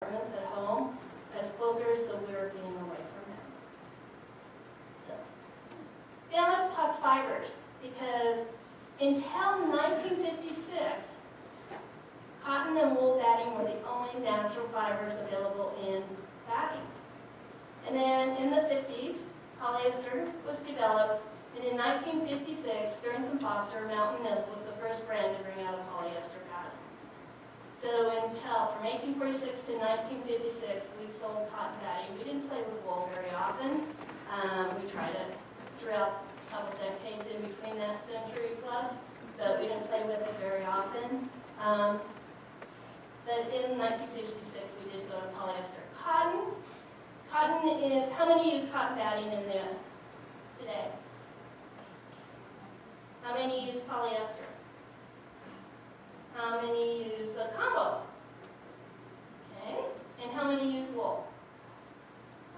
at home as quilters, so we were getting away from them. So, now let's talk fibers, because until 1956, cotton and wool batting were the only natural fibers available in batting. And then in the 50s, polyester was developed, and in 1956, Stearns and Foster Mountain Mist was the first brand to bring out a polyester cotton. So from 1846 to 1956, we sold cotton batting. We didn't play with wool very often. We tried it throughout a couple decades in between that century plus, but we didn't play with it very often. But in 1956, we did go to polyester. Cotton is, how many use cotton batting in there today? How many use polyester? How many use a combo? Okay, and how many use wool?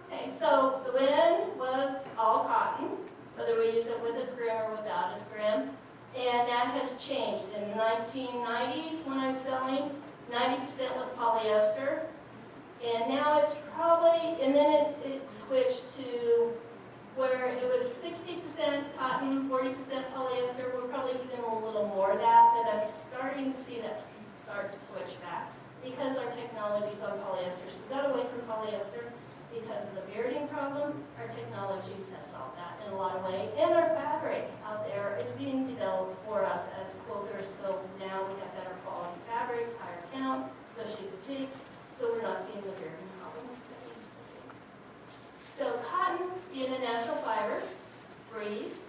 Okay, so the win was all cotton, whether we use it with a scrim or without a scrim, and that has changed. In the 1990s, when I was selling, 90% was polyester, and now it's probably, and then it switched to where it was 60% cotton, 40% polyester. We're probably doing a little more of that, but I'm starting to see that start to switch back because our technology's on polyesters. We got away from polyester because of the bearding problem. Our technologies have solved that in a lot of ways. And our fabric out there is being developed for us as quilters, so now we have better quality fabrics, higher count, especially boutiques, so we're not seeing the bearding problem that we used to see. So cotton, being a natural fiber, breathes,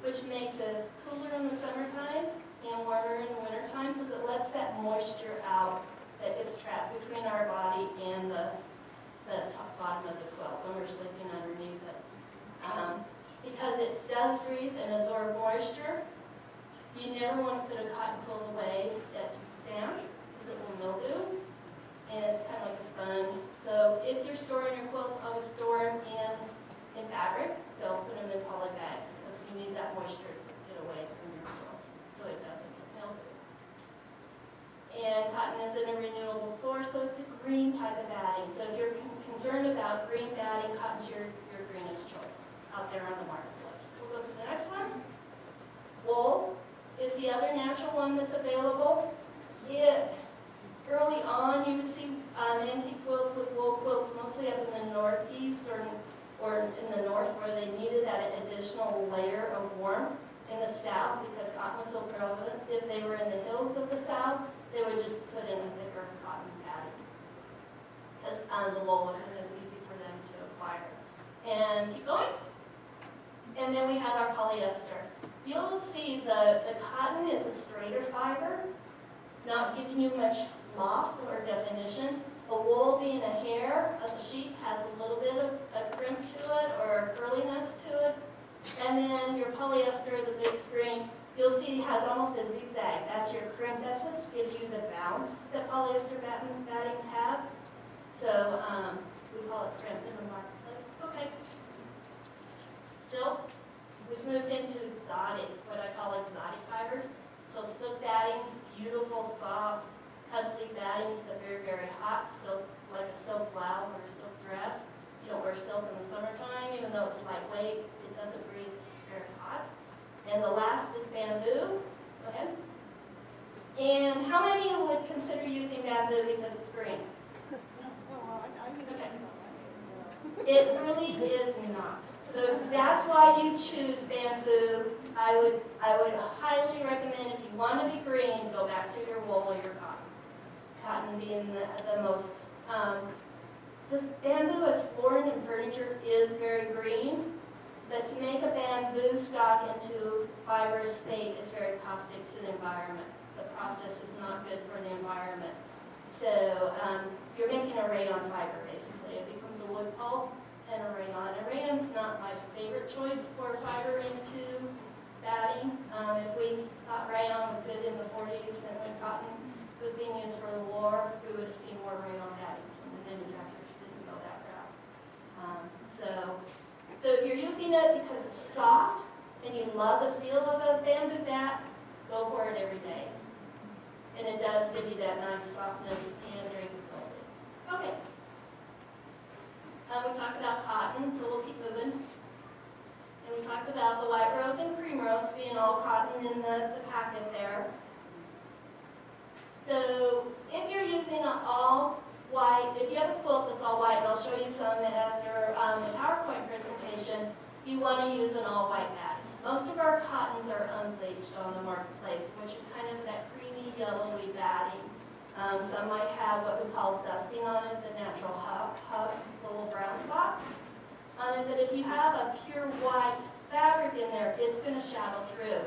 which makes us cooler in the summertime and warmer in the wintertime because it lets that moisture out that gets trapped between our body and the top bottom of the quilt when we're sleeping underneath it. Because it does breathe and absorb moisture, you never want to put a cotton quilt away that's damp because it will mildew. And it's kind of like a sponge. So if you're storing your quilts, always store them in fabric. Don't put them in poly bags because you need that moisture to get away from your quilts so it doesn't get mildew. And cotton is a renewable source, so it's a green type of batting. So if you're concerned about green batting, cotton's your greenest choice out there on the marketplace. We'll go to the next one. Wool is the other natural one that's available. Early on, you would see antique quilts with wool quilts mostly up in the northeast or in the north where they needed that additional layer of warmth. In the south, because cotton was so prevalent, if they were in the hills of the south, they would just put in a thicker cotton batting because the wool wasn't as easy for them to acquire. And keep going. And then we have our polyester. You'll see the cotton is a straighter fiber, not giving you much loft or definition. The wool, being a hair of the sheep, has a little bit of a crimp to it or a curliness to it. And then your polyester, the big screen, you'll see it has almost a zigzag. That's your crimp. That's what gives you the bounce that polyester battings have. So we call it crimp in the marketplace. Okay. Silk. We've moved into exotic, what I call exotic fibers. So silk battings, beautiful, soft, cuddly battings, but very, very hot. Silk, like a silk blouse or a silk dress. You don't wear silk in the summertime, even though it's lightweight. It doesn't breathe. It's very hot. And the last is bamboo. Go ahead. And how many would consider using bamboo because it's green? Okay. It really is not. So if that's why you choose bamboo, I would highly recommend, if you want to be green, go back to your wool or your cotton. Cotton being the most. This bamboo as flooring and furniture is very green, but to make a bamboo stock into fiber state is very caustic to the environment. The process is not good for the environment. So you're making a rayon fiber basically. It becomes a wood pulp and a rayon. And rayon's not my favorite choice for fiber into batting. If we thought rayon was good in the 40s and when cotton was being used for the war, we would have seen more rayon battings, and the manufacturers didn't go that route. So if you're using it because it's soft and you love the feel of a bamboo bat, go for it every day. And it does give you that nice softness and drinkability. Okay. we talked about cotton, so we'll keep moving. And we talked about the white rose and cream rose being all cotton in the packet there. So if you're using an all white, if you have a quilt that's all white, and I'll show you some after the PowerPoint presentation, you want to use an all white batting. Most of our cottons are unbleached on the marketplace, which is kind of that creamy yellowy batting. Some might have what we call dusting on it, the natural hubs, the little brown spots on it. But if you have a pure white fabric in there, it's going to shadow through.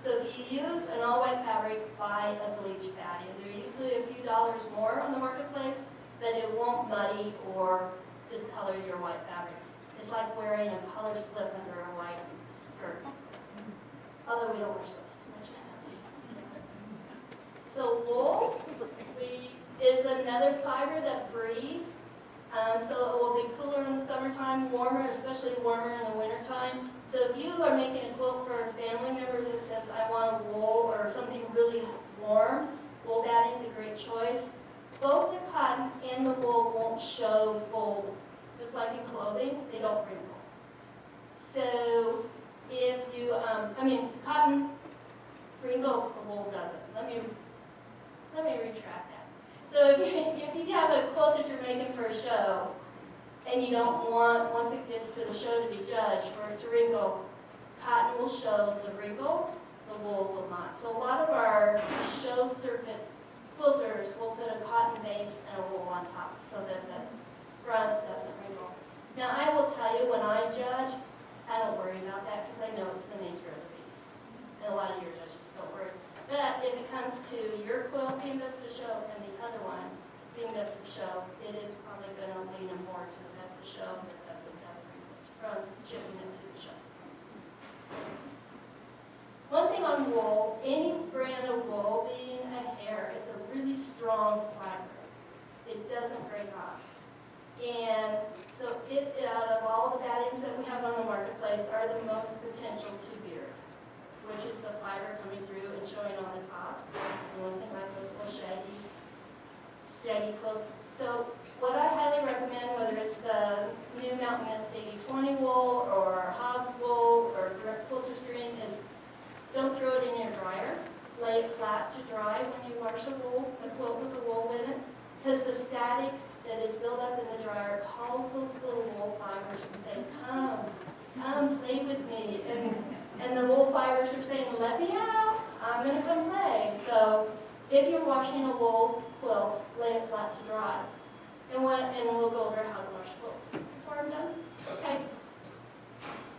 So if you use an all-white fabric, buy a bleach batting. They're usually a few dollars more on the marketplace, but it won't muddy or discolor your white fabric. It's like wearing a color slip under a white skirt. Although we don't wear slips as much nowadays. So wool is another fiber that breathes. So it will be cooler in the summertime, warmer, especially warmer in the wintertime. So if you are making a quilt for a family member that says, I want a wool or something really warm, wool batting is a great choice. Both the cotton and the wool won't show full, just like in clothing, they don't wrinkle. So if you, cotton wrinkles, the wool doesn't. Let me retract that. So if you have a quilt that you're making for a show, and you don't want, once it gets to the show to be judged, for it to wrinkle, cotton will show the wrinkles, the wool will not. So a lot of our show circuit quilters will put a cotton base and a wool on top so that the front doesn't wrinkle. Now I will tell you, when I judge, I don't worry about that because I know it's the nature of the beast. And a lot of your judges don't worry. But if it comes to your quilt being best to show and the other one being best to show, it is probably going to lean more to the best to show than it does the other wrinkles from shipping it to the show. So, one thing on wool, any brand of wool, being a hair, it's a really strong fiber. It doesn't break off. And so out of all the battings that we have on the marketplace, are the most potential to beard, which is the fiber coming through and showing on the top. And one thing like those little shaggy quilts. So what I highly recommend, whether it's the new Mountain Mist 80/20 wool or Hobbs wool or quilter string, is don't throw it in your dryer. Lay it flat to dry when you wash a quilt with the wool in it, because the static that is built up in the dryer calls those little wool fibers and say, come play with me. And the wool fibers are saying, let me out, I'm going to come play. So if you're washing a wool quilt, lay it flat to dry. And we'll go over how to wash quilts before I'm done. Okay.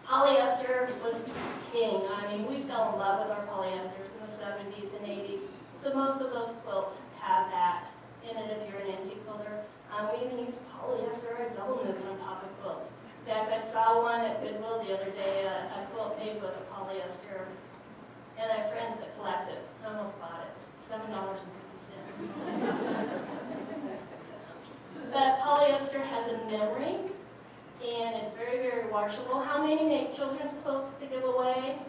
Polyester was king. I mean, we fell in love with our polyesters in the 70s and 80s. So most of those quilts have that in it if you're an antique quilter. We even use polyester or double knits on top of quilts. In fact, I saw one at Goodwill the other day, a quilt made with a polyester, and I have friends that collect it. I almost bought it. It's $7.50. But polyester has a memory, and it's very, very washable. How many make children's quilts to give away?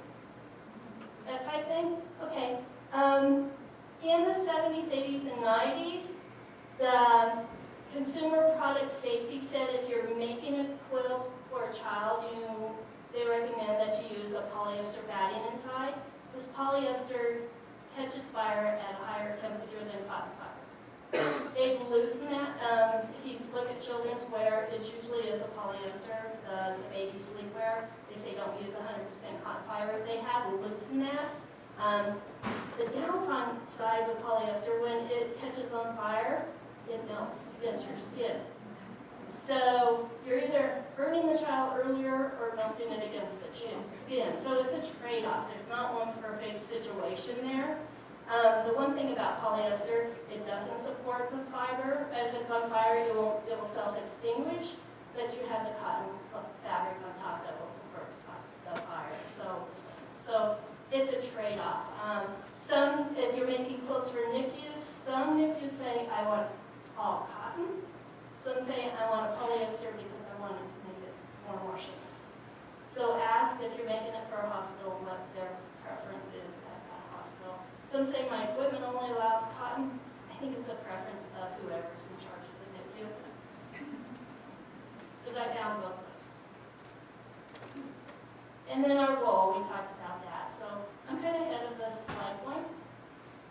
That type thing? Okay. In the 70s, 80s, and 90s, the Consumer Product Safety said if you're making a quilt for a child, they recommend that you use a polyester batting inside. This polyester catches fire at a higher temperature than cotton fiber. They've loosened that. If you look at children's wear, it usually is a polyester, the baby sleepwear. They say don't use 100% cotton fiber. They have loosened that. The downside with polyester, when it catches on fire, it melts against your skin. So you're either burning the child earlier or melting it against the skin. So it's a trade-off. There's not one perfect situation there. The one thing about polyester, it doesn't support the fiber. If it's on fire, it will self-extinguish, but you have the cotton fabric on top that will support the fire. So it's a trade-off. If you're making quilts for NICUs, some NICUs say, I want all cotton. Some say, I want a polyester because I want it to make it more washable. So ask if you're making it for a hospital what their preference is at that hospital. Some say my equipment only allows cotton. I think it's a preference of whoever's in charge of the NICU. Because I've found both of those. And then our roll, we talked about that. So I'm kind of ahead of the slide point.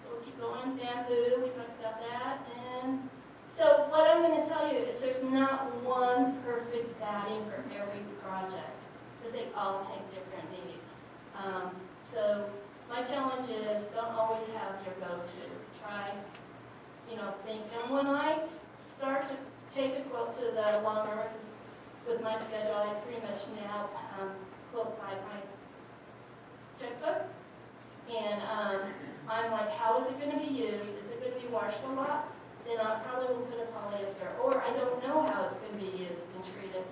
So we'll keep going. Bamboo, we talked about that. And so what I'm going to tell you is there's not one perfect batting for every project, because they all take different needs. So my challenge is don't always have your go-to. Try, think. And when I start to take a quilt to the long armor, because with my schedule, I pretty much now quilt by my checkbook. And I'm like, how is it going to be used? Is it going to be washed a lot? Then I probably will put a polyester. Or I don't know how it's going to be used and treated.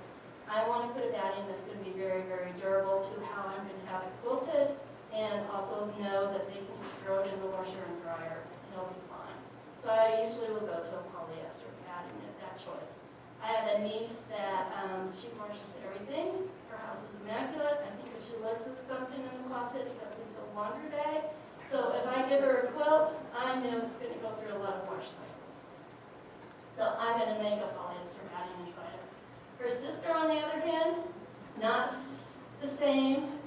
I want to put a batting that's going to be very, very durable to how I'm going to have it quilted, and also know that they can just throw it in the washer and dryer and it'll be fine. So I usually will go to a polyester batting at that choice. I have a niece that she washes everything. Her house is immaculate. I think if she looks at something in the closet, it goes into a laundry bag. So if I give her a quilt, I know it's going to go through a lot of wash cycles. So I'm going to make a polyester batting inside it. Her sister, on the other hand, not the same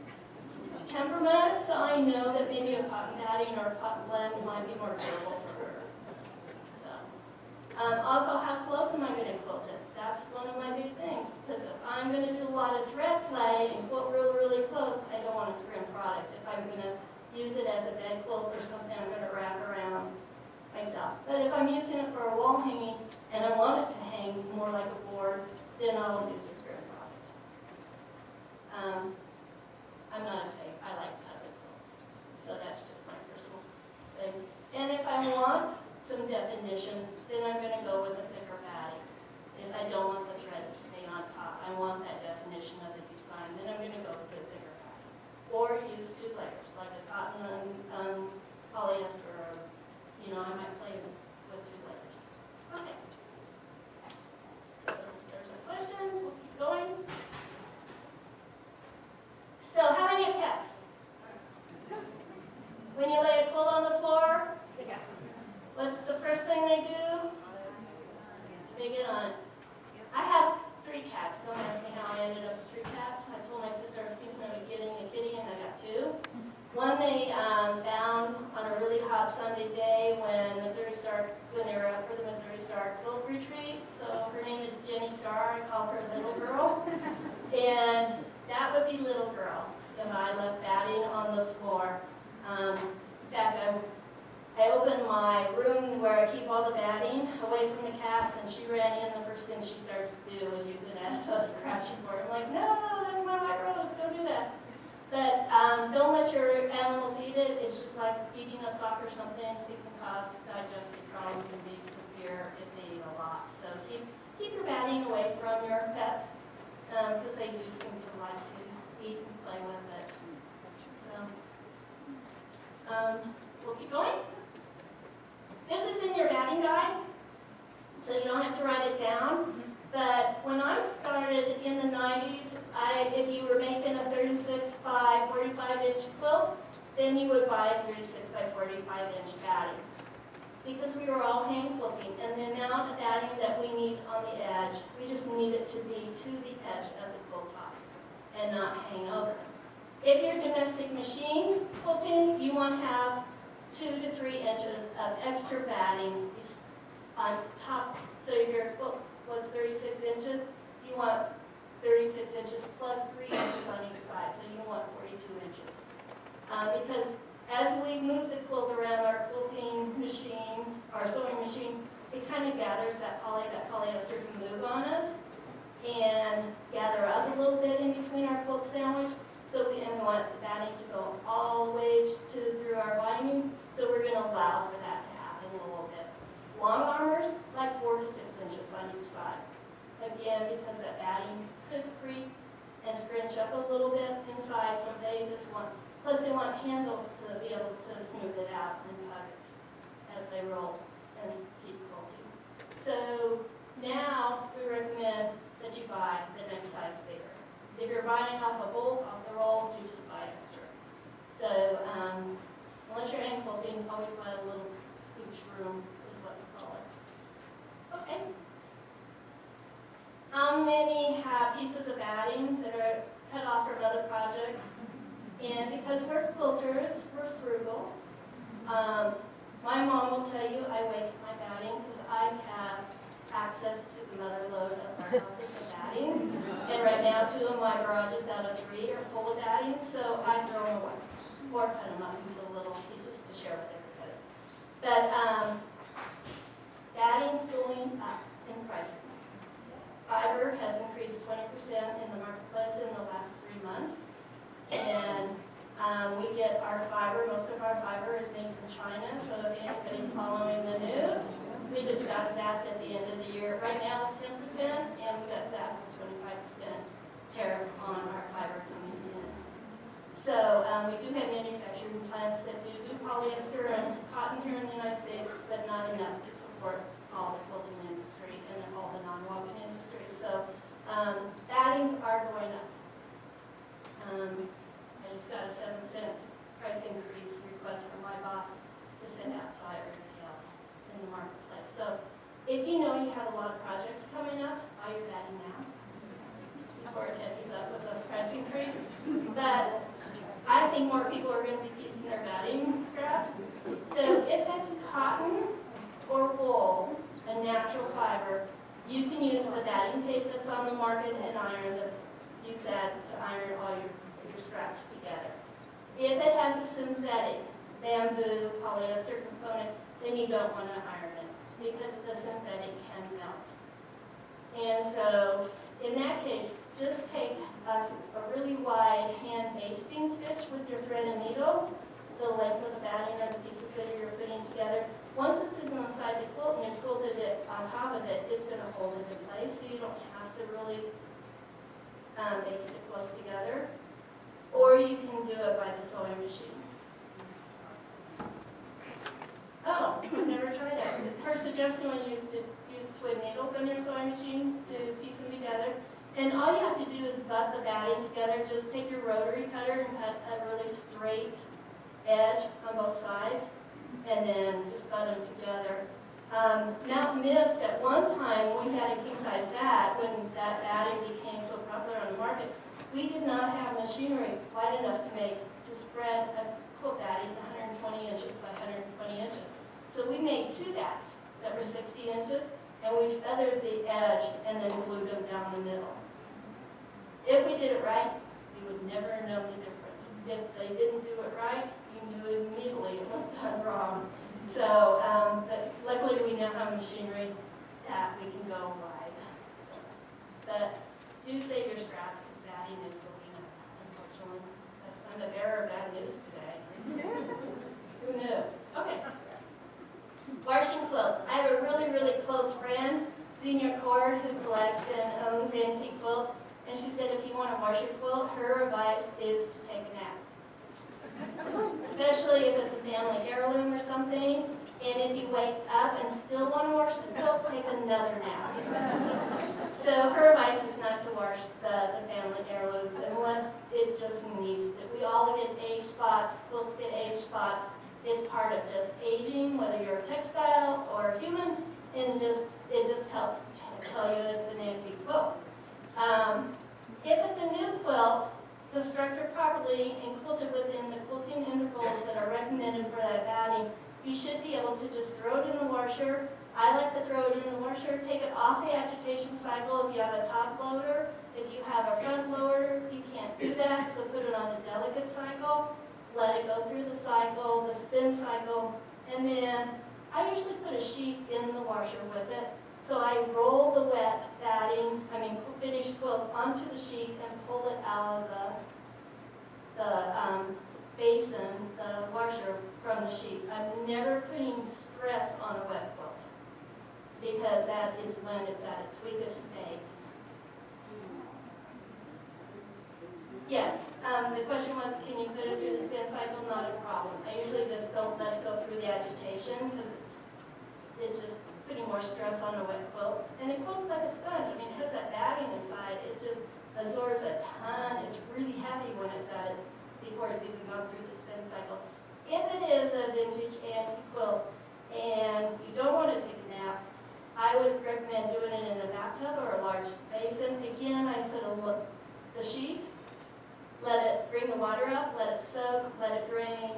temperament, so I know that maybe a cotton batting or a cotton blend might be more durable for her. So, also, how close am I going to quilt it? That's one of my big things, because if I'm going to do a lot of thread play and quilt really, really close, I don't want to scrim product. If I'm going to use it as a bed quilt or something, I'm going to wrap around myself. But if I'm using it for a wall hanging and I want it to hang more like a board, then I'll use a scrim product. I'm not a fake. I like cutted quilts. So that's just my personal thing. And if I want some definition, then I'm going to go with a thicker batting. If I don't want the thread to stay on top, I want that definition of the design, then I'm going to go with a thicker batting. Or use 2 layers, like a cotton polyester, or, I might play with 2 layers. Okay. So there's some questions. We'll keep going. So how many have pets? When you lay a quilt on the floor, what's the first thing they do? They get on it. I have 3 cats. Don't ask me how I ended up with 3 cats. I told my sister I was thinking of getting a kitty, and I got 2. One they found on a really hot Sunday day when they were out for the Missouri Star Quilt Retreat. So her name is Jenny Star. I call her Little Girl. And that would be Little Girl if I left batting on the floor. In fact, I opened my room where I keep all the batting away from the cats, and she ran in. The first thing she started to do was use it as a scratching board. I'm like, no, that's my white rose. Don't do that. But don't let your animals eat it. It's just like eating a sock or something. It can cause digestive problems and be severe if they eat a lot. So keep your batting away from your pets, because they do seem to like to eat and play with it. So we'll keep going. This is in your batting guide, so you don't have to write it down. But when I started in the 90s, if you were making a 36 by 45 inch quilt, then you would buy a 36 by 45 inch batting. Because we were all hand quilting, and the amount of batting that we need on the edge, we just need it to be to the edge of the quilt top and not hang over. If you're domestic machine quilting, you want to have 2 to 3 inches of extra batting on top. So if your quilt was 36 inches, you want 36 inches plus 3 inches on each side, so you want 42 inches. Because as we move the quilt around our quilting machine, our sewing machine, it kind of gathers that polyester can move on us and gather up a little bit in between our quilt sandwich. So we want the batting to go all the way through our binding, so we're going to allow for that to happen a little bit. Long armors, like 4 to 6 inches on each side. Again, because that batting could creep and scrunch up a little bit inside, so they just want, plus they want handles to be able to smooth it out and tug it as they roll and keep quilting. So now we recommend that you buy the next size bigger. If you're buying off a bolt, off the roll, you just buy extra. So unless you're hand quilting, always buy a little scooch room is what we call it. Okay. How many have pieces of batting that are cut off from other projects. And because we're quilters, we're frugal. My mom will tell you I waste my batting because I have access to the mother lode of our houses of batting. And right now, 2 of my garages out of 3 are full of batting, so I throw them away or cut them up into little pieces to share with everybody. But batting's going up in price. Fiber has increased 20% in the marketplace in the last 3 months. And we get our fiber, most of our fiber is made from China, so if anybody's following the news, we just got zapped at the end of the year. Right now it's 10%, and we got zapped with 25% tariff on our fiber coming in. So we do have manufacturing plants that do polyester and cotton here in the United States, but not enough to support all the quilting industry and all the non-woven industry. So battings are going up. I just got a 7-cent price increase request from my boss to send out to everybody else in the marketplace. So if you know you have a lot of projects coming up, buy your batting now before it catches up with the price increase. But I think more people are going to be piecing their batting scraps. So if it's cotton or wool, a natural fiber, you can use the batting tape that's on the market and use that to iron all your scraps together. If it has a synthetic bamboo polyester component, then you don't want to iron it because the synthetic can melt. And so in that case, just take a really wide hand basting stitch with your thread and needle, the length of the batting or the pieces that you're putting together. Once it's inside the quilt and you've quilted it on top of it, it's going to hold it in place, so you don't have to really baste it close together. Or you can do it by the sewing machine. Oh, I've never tried that. Her suggestion was to use twin needles on your sewing machine to piece them together. And all you have to do is butt the batting together. Just take your rotary cutter and cut a really straight edge on both sides, and then just butt them together. Mount Mist, at one time, we had a king-size bat when that batting became so popular on the market. We did not have machinery wide enough to spread a quilt batting 120 inches by 120 inches. So we made 2 bats that were 60 inches, and we feathered the edge and then glued them down the middle. If we did it right, you would never know the difference. If they didn't do it right, you knew immediately it was done wrong. So, but luckily we now have machinery that we can go wide. So, but do save your scraps. Batting is going up, unfortunately. I'm the bearer of bad news today. Who knew? Okay. Washing quilts. I have a really, really close friend, Xenia Cord, who collects and owns antique quilts. And she said if you want to wash your quilt, her advice is to take a nap. Especially if it's a family heirloom or something. And if you wake up and still want to wash the quilt, take another nap. So her advice is not to wash the family heirlooms unless it just needs to. We all get age spots, quilts get age spots. It's part of just aging, whether you're a textile or a human, and it just helps tell you it's an antique quilt. If it's a new quilt, constructed properly and quilted within the quilting intervals that are recommended for that batting, you should be able to just throw it in the washer. I like to throw it in the washer, take it off the agitation cycle if you have a top loader. If you have a front loader, you can't do that, so put it on a delicate cycle. Let it go through the cycle, the spin cycle, and then I usually put a sheet in the washer with it. So I roll the wet finished quilt onto the sheet and pull it out of the basin, the washer from the sheet. I'm never putting stress on a wet quilt because that is when it's at its weakest state. Yes, the question was, can you put it through the spin cycle? Not a problem. I usually just don't let it go through the agitation because it's just putting more stress on a wet quilt. And it quilts like a sponge. I mean, it has that batting inside. It just absorbs a ton. It's really heavy when it's before it's even gone through the spin cycle. If it is a vintage antique quilt and you don't want to take a nap, I would recommend doing it in the back bathtub or a large basin, again, I put the sheet, let it bring the water up, let it soak, let it drain,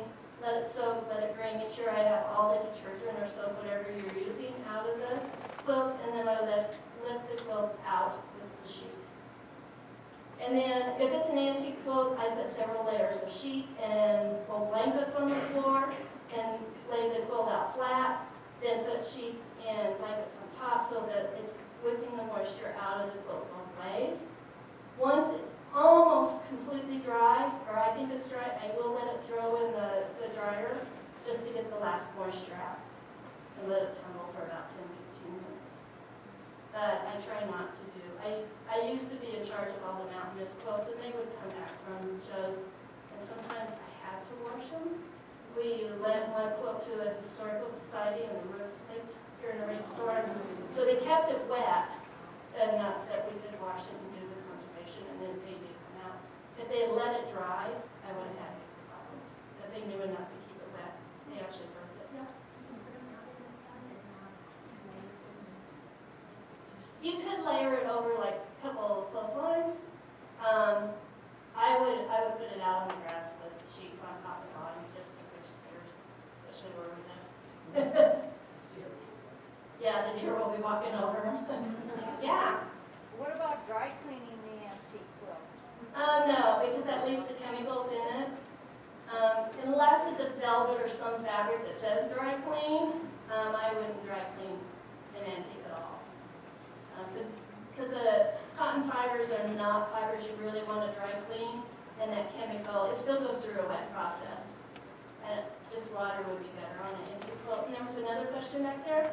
let it soak, let it drain. Make sure I have all the detergent or soap, whatever you're using, out of the quilt, and then I lift the quilt out with the sheet. And then if it's an antique quilt, I put several layers of sheet and pull blankets on the floor and lay the quilt out flat, then put sheets and blankets on top so that it's whipping the moisture out of the quilt both ways. Once it's almost completely dry, or I think it's dry, I will let it throw in the dryer just to get the last moisture out and let it tumble for about 10-15 minutes. But I try not to do. I used to be in charge of all the mountain mist quilts, and they would come back from shows, and sometimes I had to wash them. We lent one quilt to a historical society, and the roof leaked during a rainstorm, so they kept it wet enough that we could wash it and do the conservation, and then they did come out. If they had let it dry, I would have had bigger problems. But they knew enough to keep it wet. They actually froze it. Yeah. You could layer it over like a couple of clotheslines. I would put it out on the grass with sheets on top and bottom, just because there's deers, especially where we live. Yeah, the deer will be walking over. Yeah. What about dry cleaning the antique quilt? No, because that leaves the chemicals in it. Unless it's a velvet or some fabric that says dry clean, I wouldn't dry clean an antique at all. Because the cotton fibers are not fibers you really want to dry clean, and that chemical, it still goes through a wet process. And just water would be better on an antique quilt. And there was another question back there?